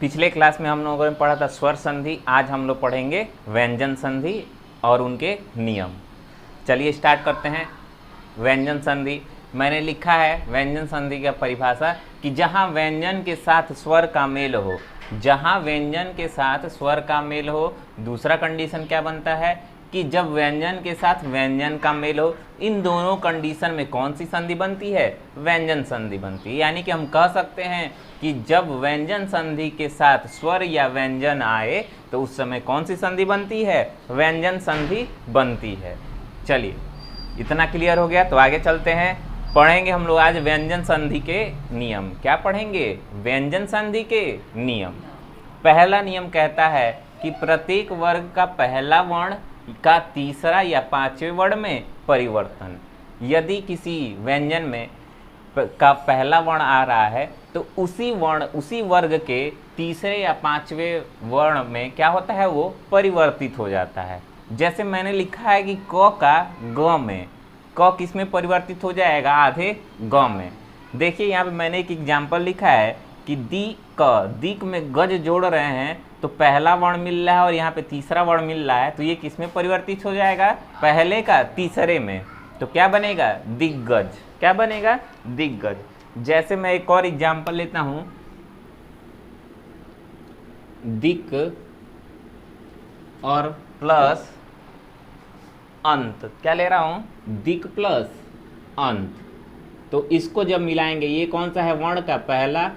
पिछले क्लास में हम लोगों ने पढ़ा था स्वर संधि, आज हम लोग पढ़ेंगे व्यंजन संधि और उनके नियम। चलिए स्टार्ट करते हैं। व्यंजन संधि मैंने लिखा है, व्यंजन संधि का परिभाषा कि जहाँ व्यंजन के साथ स्वर का मेल हो, जहाँ व्यंजन के साथ स्वर का मेल हो। दूसरा कंडीशन क्या बनता है कि जब व्यंजन के साथ व्यंजन का मेल हो। इन दोनों कंडीशन में कौन सी संधि बनती है? व्यंजन संधि बनती है। यानी कि हम कह सकते हैं कि जब व्यंजन संधि के साथ स्वर या व्यंजन आए तो उस समय कौन सी संधि बनती है? व्यंजन संधि बनती है। चलिए इतना क्लियर हो गया, तो आगे चलते हैं। पढ़ेंगे हम लोग आज व्यंजन संधि के नियम। क्या पढ़ेंगे? व्यंजन संधि के नियम। पहला नियम कहता है कि प्रत्येक वर्ग का पहला वर्ण का तीसरा या पांचवें वर्ण में परिवर्तन। यदि किसी व्यंजन में का पहला वर्ण आ रहा है तो उसी वर्ग के तीसरे या पांचवें वर्ण में क्या होता है? वो परिवर्तित हो जाता है। जैसे मैंने लिखा है कि क का ग में, क किस में परिवर्तित हो जाएगा? आधे ग में। देखिए यहाँ पे मैंने एक एग्जाम्पल लिखा है कि दिक में गज जोड़ रहे हैं तो पहला वर्ण मिल रहा है और यहाँ पे तीसरा वर्ण मिल रहा है, तो ये किस में परिवर्तित हो जाएगा? पहले का तीसरे में। तो क्या बनेगा? दिग्गज। क्या बनेगा? दिग्गज। जैसे मैं एक और एग्जाम्पल लेता हूं, दिक और प्लस अंत। क्या ले रहा हूं? दिक प्लस अंत। तो इसको जब मिलाएंगे, ये कौन सा है? वर्ण का पहला,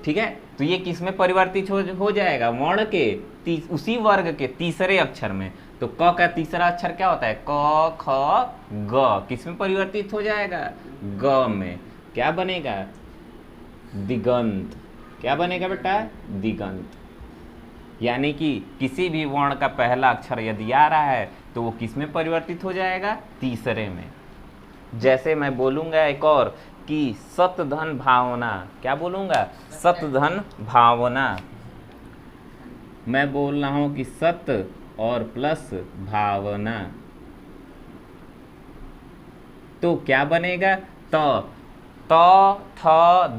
ठीक है। तो ये किस में परिवर्तित हो जाएगा? वर्ण के उसी वर्ग के तीसरे अक्षर में। तो क का तीसरा अक्षर क्या होता है? क ख ग किस में परिवर्तित हो जाएगा? ग में। क्या बनेगा? दिगंत। क्या बनेगा बेटा? दिगंत। यानी कि किसी भी वर्ण का पहला अक्षर यदि आ रहा है तो वो किस में परिवर्तित हो जाएगा? तीसरे में। जैसे मैं बोलूँगा एक और कि सतधन भावना। क्या बोलूँगा? सतधन भावना। मैं बोल रहा हूँ कि सत और प्लस भावना, तो क्या बनेगा? त थ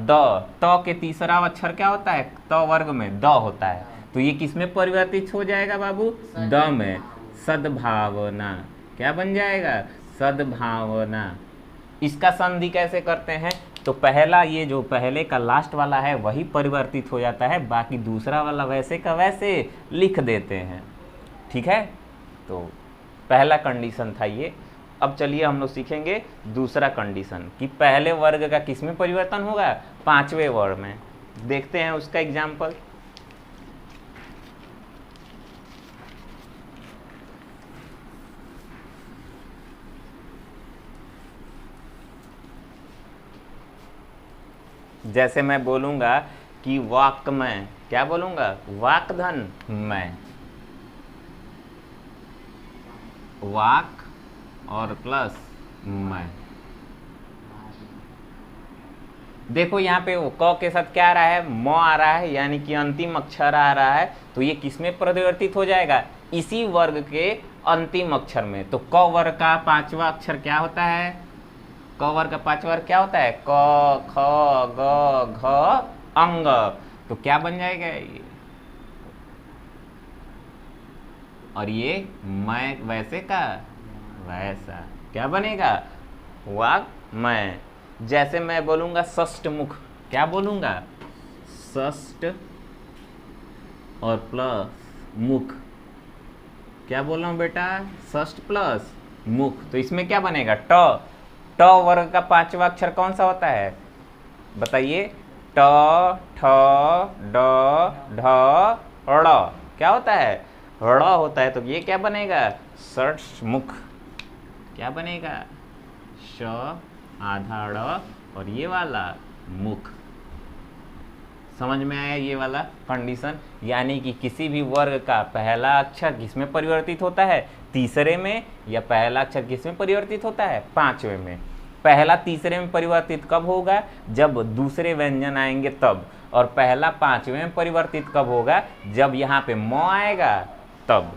द। त के तीसरा अक्षर क्या होता है? त वर्ग में द होता है, तो ये किस में परिवर्तित हो जाएगा बाबू? द में। सद्भावना। क्या बन जाएगा? सद्भावना। इसका संधि कैसे करते हैं? तो पहला, ये जो पहले का लास्ट वाला है वही परिवर्तित हो जाता है, बाकी दूसरा वाला वैसे का वैसे लिख देते हैं। ठीक है, तो पहला कंडीशन था ये। अब चलिए हम लोग सीखेंगे दूसरा कंडीशन कि पहले वर्ग का किस में परिवर्तन होगा? पांचवें वर्ग में। देखते हैं उसका एग्जाम्पल। जैसे मैं बोलूँगा कि वाक्मय। क्या बोलूँगा? वाक्धन मैं। वाक और प्लस मैं। देखो यहाँ पे वो क के साथ क्या आ रहा है? म आ रहा है, यानी कि अंतिम अक्षर आ रहा है, तो ये किस में परिवर्तित हो जाएगा? इसी वर्ग के अंतिम अक्षर में। तो क वर्ग का पांचवा अक्षर क्या होता है? क वर्ग का पांचवा वर्ग क्या होता है? क ख ग घ अंग। तो क्या बन जाएगा ये? और ये मैं वैसे का वैसा। क्या बनेगा? वाक मैं। जैसे मैं बोलूंगा षष्ठ मुख। क्या बोलूंगा? षष्ठ और प्लस मुख। क्या बोल रहा हूं बेटा? षष्ठ प्लस मुख। तो इसमें क्या बनेगा? ट। ट वर्ग का पांचवा अक्षर कौन सा होता है? बताइए। ट ठ ड ढ ड़। क्या होता है? ड़ होता है। तो ये क्या बनेगा? षष्ठ मुख। क्या बनेगा? श आधा ड़ और ये वाला मुख। समझ में आया ये वाला कंडीशन? यानी कि किसी भी वर्ग का पहला अक्षर किस में परिवर्तित होता है? तीसरे में। या पहला अक्षर किस में परिवर्तित होता है? पांचवें में। पहला तीसरे में परिवर्तित कब होगा? जब दूसरे व्यंजन आएंगे तब। और पहला पांचवें में परिवर्तित कब होगा? जब यहाँ पे म आएगा तब।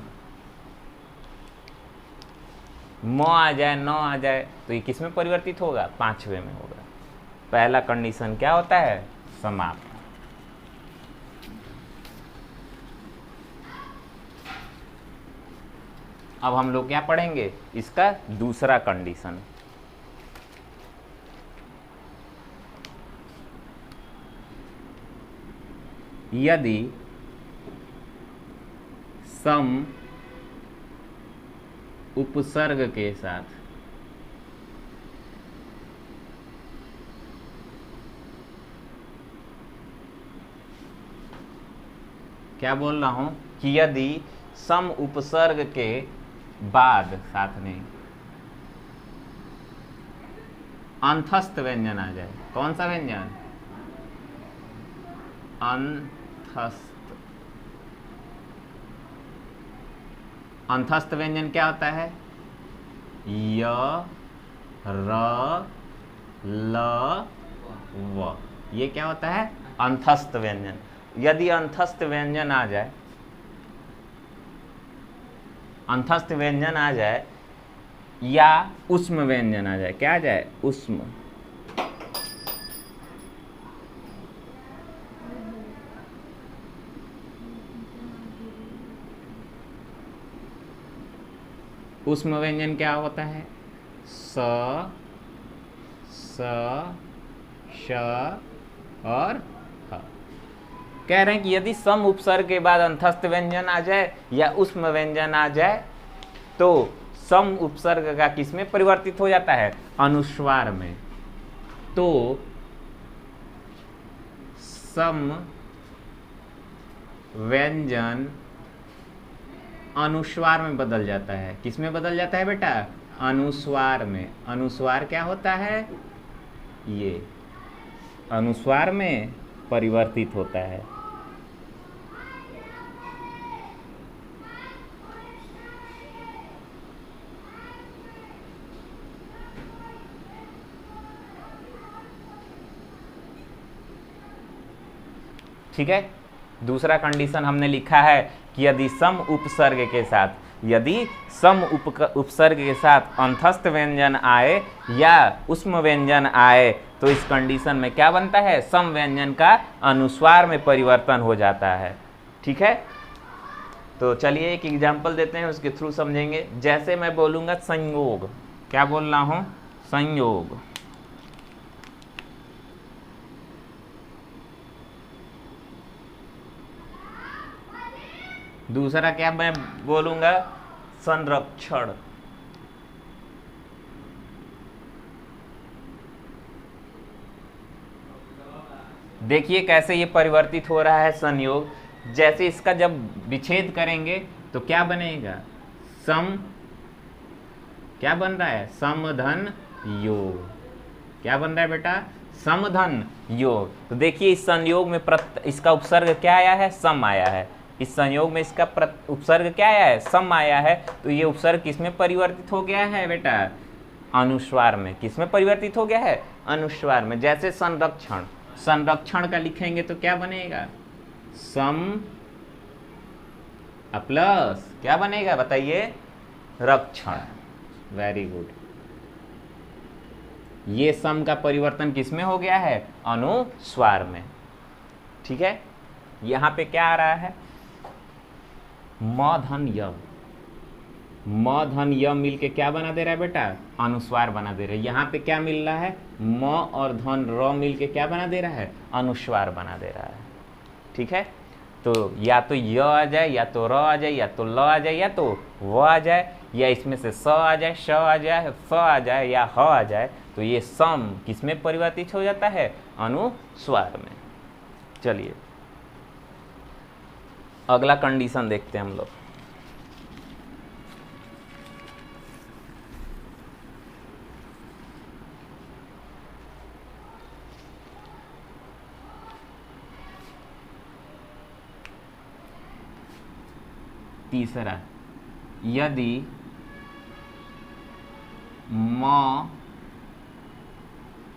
म आ जाए, न आ जाए, तो ये किस में परिवर्तित होगा? पांचवें में होगा। पहला कंडीशन क्या होता है? समाप्त। अब हम लोग क्या पढ़ेंगे, इसका दूसरा कंडीशन। यदि सम उपसर्ग के साथ क्या बोल रहा हूं कि यदि सम उपसर्ग के बाद, साथ में अंतस्थ व्यंजन आ जाए। कौन सा व्यंजन? अंतस्थ। अंतस्थ व्यंजन क्या होता है? य, र, ल, व। ये क्या होता है? अंतस्थ व्यंजन। यदि अंतस्थ व्यंजन आ जाए, अंतस्थ व्यंजन आ जाए या उष्म व्यंजन आ जाए, क्या आ जाए? उष्म। उष्म व्यंजन क्या होता है? स, स, श और ह। कह रहे हैं कि यदि सम उपसर्ग के बाद अंतस्थ व्यंजन आ जाए या उष्म व्यंजन आ जाए तो सम उपसर्ग का किस में परिवर्तित हो जाता है? अनुस्वार में। तो सम व्यंजन अनुस्वार में बदल जाता है। किस में बदल जाता है बेटा? अनुस्वार में। अनुस्वार क्या होता है? ये अनुस्वार में परिवर्तित होता है। ठीक है। दूसरा कंडीशन हमने लिखा है कि यदि सम उपसर्ग के साथ, यदि सम उपसर्ग के साथ अंतस्थ व्यंजन आए या उष्म व्यंजन आए तो इस कंडीशन में क्या बनता है? सम व्यंजन का अनुस्वार में परिवर्तन हो जाता है। ठीक है। तो चलिए एक एग्जाम्पल देते हैं, उसके थ्रू समझेंगे। जैसे मैं बोलूंगा संयोग। क्या बोल रहा हूं? संयोग। दूसरा क्या मैं बोलूंगा? संरक्षण। देखिए कैसे ये परिवर्तित हो रहा है संयोग। जैसे इसका जब विच्छेद करेंगे तो क्या बनेगा? सम, क्या बन रहा है? समधन योग। क्या बन रहा है बेटा? समधन योग। तो देखिए इस संयोग में इसका उपसर्ग क्या आया है? सम आया है। इस संयोग में इसका उपसर्ग क्या आया है? सम आया है। तो ये उपसर्ग किसमें परिवर्तित हो गया है बेटा? अनुस्वार में। किसमें परिवर्तित हो गया है? अनुस्वार में। जैसे संरक्षण, संरक्षण का लिखेंगे तो क्या बनेगा? सम प्लस क्या बनेगा बताइए? रक्षण। Very good. ये सम का परिवर्तन किसमें हो गया है? अनुस्वार में। ठीक है। यहां पे क्या आ रहा है? म धन य। म धन य मिल के क्या बना दे रहा है बेटा? अनुस्वार बना दे रहा है। यहाँ पे क्या मिल रहा है? म और धन र मिल के क्या बना दे रहा है? अनुस्वार बना दे रहा है। ठीक है। तो या तो य आ जाए, या तो र आ जाए, या तो ल आ जाए, या तो व आ जाए, या इसमें से स आ जाए, श आ जाए, फ आ जाए या ह आ जाए। तो ये सम किसमें परिवर्तित हो जाता है? अनुस्वार में। चलिए अगला कंडीशन देखते हैं हम लोग। तीसरा, यदि म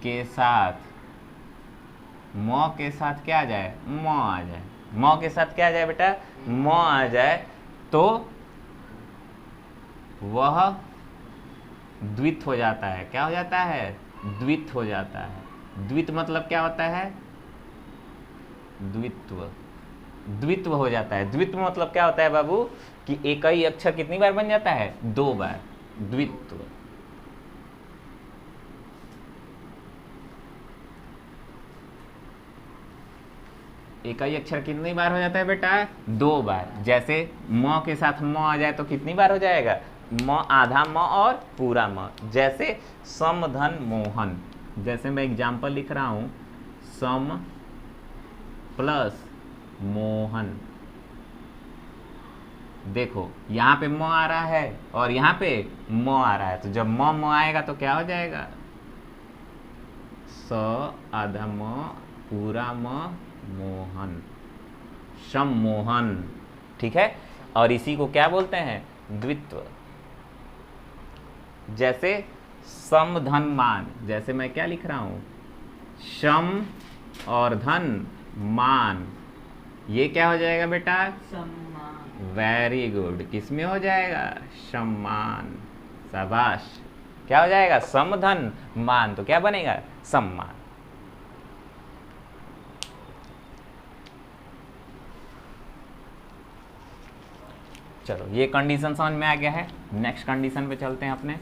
के साथ, म के साथ क्या आ जाए? म आ जाए। म के साथ क्या आ जाए बेटा? म आ जाए तो वह द्वित हो जाता है। क्या हो जाता है? द्वित हो जाता है। द्वित मतलब क्या होता है? द्वित्व। द्वित्व हो जाता है। द्वित्व मतलब क्या होता है बाबू कि एक ही अक्षर कितनी बार बन जाता है, 2 बार, द्वित्व। एक ही अक्षर कितनी बार हो जाता है बेटा, 2 बार। जैसे म के साथ म आ जाए तो कितनी बार हो जाएगा, म आधा म और पूरा म। जैसे सम धन मोहन, जैसे मैं एग्जाम्पल लिख रहा हूं, सम प्लस मोहन। देखो यहाँ पे म आ रहा है और यहाँ पे म आ रहा है, तो जब म आएगा तो क्या हो जाएगा, स आधा म पूरा म मोहन, सम्मोहन। ठीक है, और इसी को क्या बोलते हैं, द्वित्व। जैसे सम धन मान, जैसे मैं क्या लिख रहा हूं, सम और धन मान, ये क्या हो जाएगा बेटा, सम्मान। वेरी गुड, किसमें हो जाएगा, सम्मान। शाबाश। क्या हो जाएगा, सम धन मान, तो क्या बनेगा, सम्मान। चलो ये कंडीशन समझ में आ गया है। नेक्स्ट कंडीशन पे चलते हैं अपने।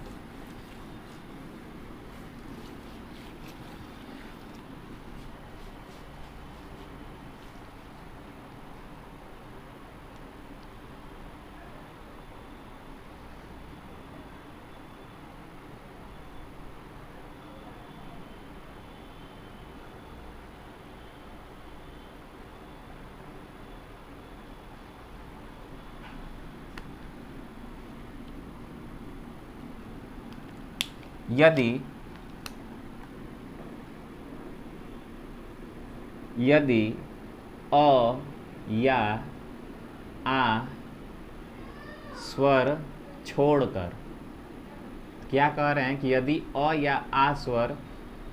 यदि अ या आ स्वर छोड़कर, क्या कह रहे हैं कि यदि अ या आ स्वर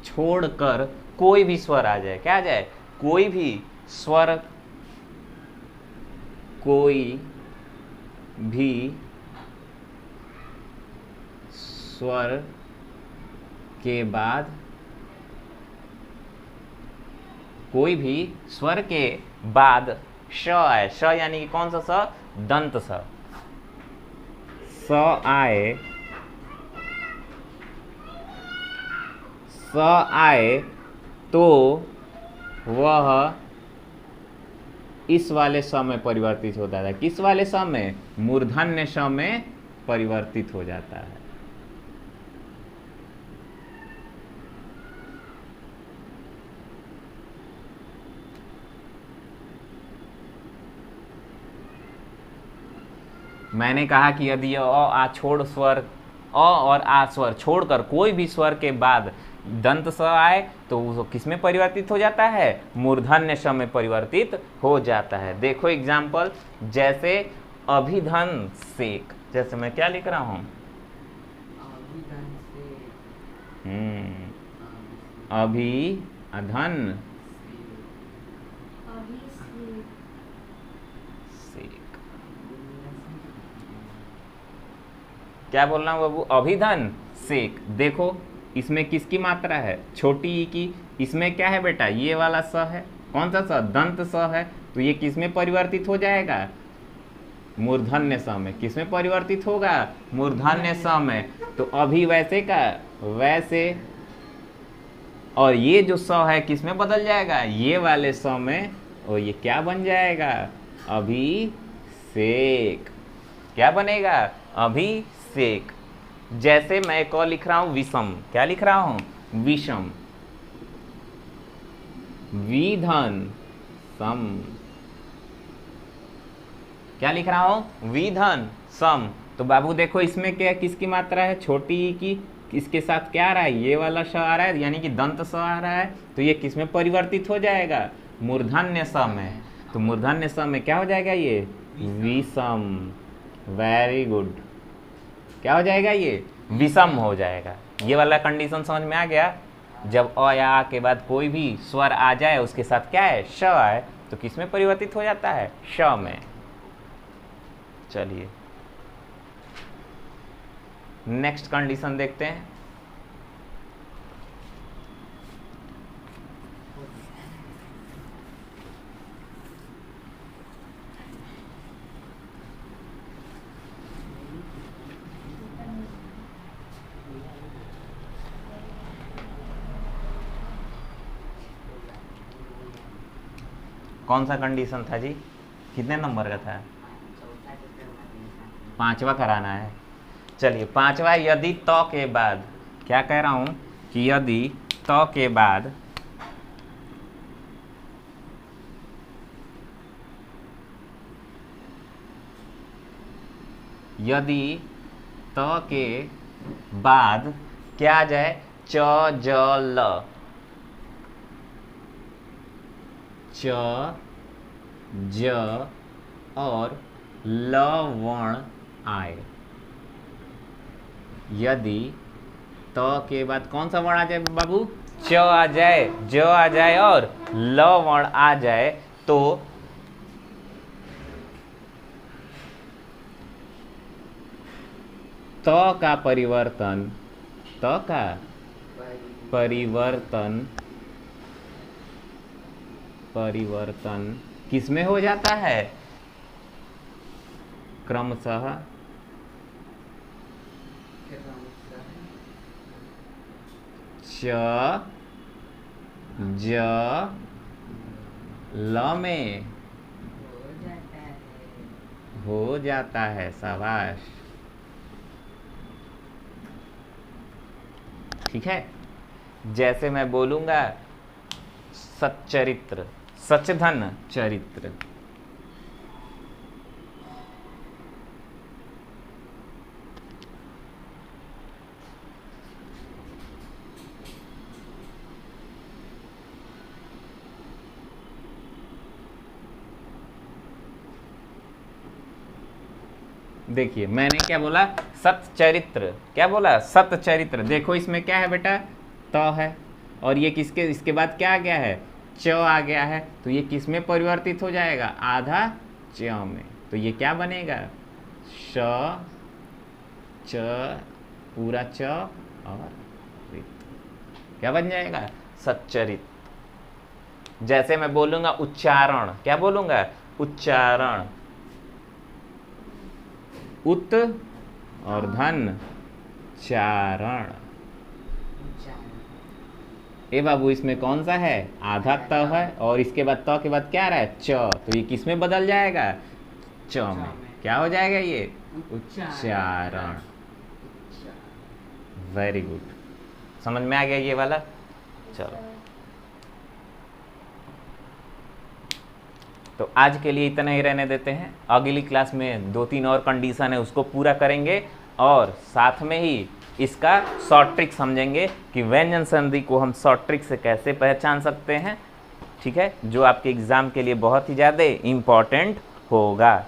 छोड़कर कोई भी स्वर आ जाए, क्या आ जाए, कोई भी स्वर, कोई भी स्वर के बाद, कोई भी स्वर के बाद श आए, श यानी कि कौन सा स, दंत स, स आए, स आए तो वह इस वाले स में परिवर्तित होता है। किस वाले स में, मूर्धन्य स में परिवर्तित हो जाता है। मैंने कहा कि यदि अ आ छोड़ स्वर, अ और आ स्वर छोड़कर कोई भी स्वर के बाद दंत स आए तो वो किस में परिवर्तित हो जाता है, मूर्धन्य स में परिवर्तित हो जाता है। देखो एग्जाम्पल, जैसे अभिधन सेक, जैसे मैं क्या लिख रहा हूं, अभी अधन सेक, क्या बोलना हूं बाबू, अभिधन सेक। देखो इसमें किसकी मात्रा है, छोटी ई की। इसमें क्या है बेटा, ये वाला स है, कौन सा स, दंत स है, तो ये किस में परिवर्तित हो जाएगा, मूर्धन्य स में। किस में परिवर्तित होगा, मूर्धन्य स में। तो अभी वैसे का वैसे, और ये जो स है किस में बदल जाएगा, ये वाले स में, और ये क्या बन जाएगा, अभिषेक। क्या बनेगा, अभिषेक। जैसे मैं एक और लिख रहा हूं विषम, क्या लिख रहा हूं, विषम, विधन सम, क्या लिख रहा हूं, विधन सम। तो बाबू देखो इसमें क्या, किसकी मात्रा है, छोटी ई की। इसके साथ क्या आ रहा है, ये वाला स आ रहा है, यानी कि दंत स आ रहा है, तो ये किस में परिवर्तित हो जाएगा, मूर्धन्य स में। तो मूर्धन्य स में क्या हो जाएगा, ये विषम। वेरी गुड, क्या हो जाएगा, ये विषम हो जाएगा। ये वाला कंडीशन समझ में आ गया। जब अ या आ के बाद कोई भी स्वर आ जाए, उसके साथ क्या है, श आए, तो किस में परिवर्तित हो जाता है, श में। चलिए नेक्स्ट कंडीशन देखते हैं। कौन सा कंडीशन था जी, कितने नंबर का था? 5वां कराना है। चलिए 5वां, यदि तो के बाद, क्या कह रहा हूं कि यदि तो के बाद यदि तो के बाद क्या आ जाए, च ज ल, च ज और ल वर्ण आए। यदि तो के बाद कौन सा वर्ण आ जाए बाबू, च आ जाए, ज आ जाए और ल वर्ण आ जाए, तो तो का परिवर्तन, तो का परिवर्तन किसमें हो जाता है, क्रमशः च ज ल में हो जाता है। शाबाश, ठीक है। जैसे मैं बोलूंगा सच्चरित्र, सचधन चरित्र, देखिए मैंने क्या बोला, सतचरित्र, क्या बोला, सतचरित्र। देखो इसमें क्या है बेटा, तो है, और ये किसके, इसके बाद क्या आ गया है, च आ गया है, तो ये किस में परिवर्तित हो जाएगा, आधा च में। तो ये क्या बनेगा, श च पूरा च और रित, क्या बन जाएगा, सच्चरित। जैसे मैं बोलूंगा उच्चारण, क्या बोलूंगा, उच्चारण, उत और धन चारण। ए बाबू इसमें कौन सा है, आधा त है, और इसके बाद त के बाद क्या आ रहा है, च, तो ये किस में बदल जाएगा, च में। क्या हो जाएगा ये, उच्चारण। वेरी गुड, समझ में आ गया ये वाला। चलो तो आज के लिए इतना ही रहने देते हैं। अगली क्लास में 2-3 और कंडीशन है उसको पूरा करेंगे, और साथ में ही इसका शॉर्ट ट्रिक समझेंगे कि व्यंजन संधि को हम शॉर्ट ट्रिक से कैसे पहचान सकते हैं, ठीक है, जो आपके एग्जाम के लिए बहुत ही ज़्यादा इम्पॉर्टेंट होगा।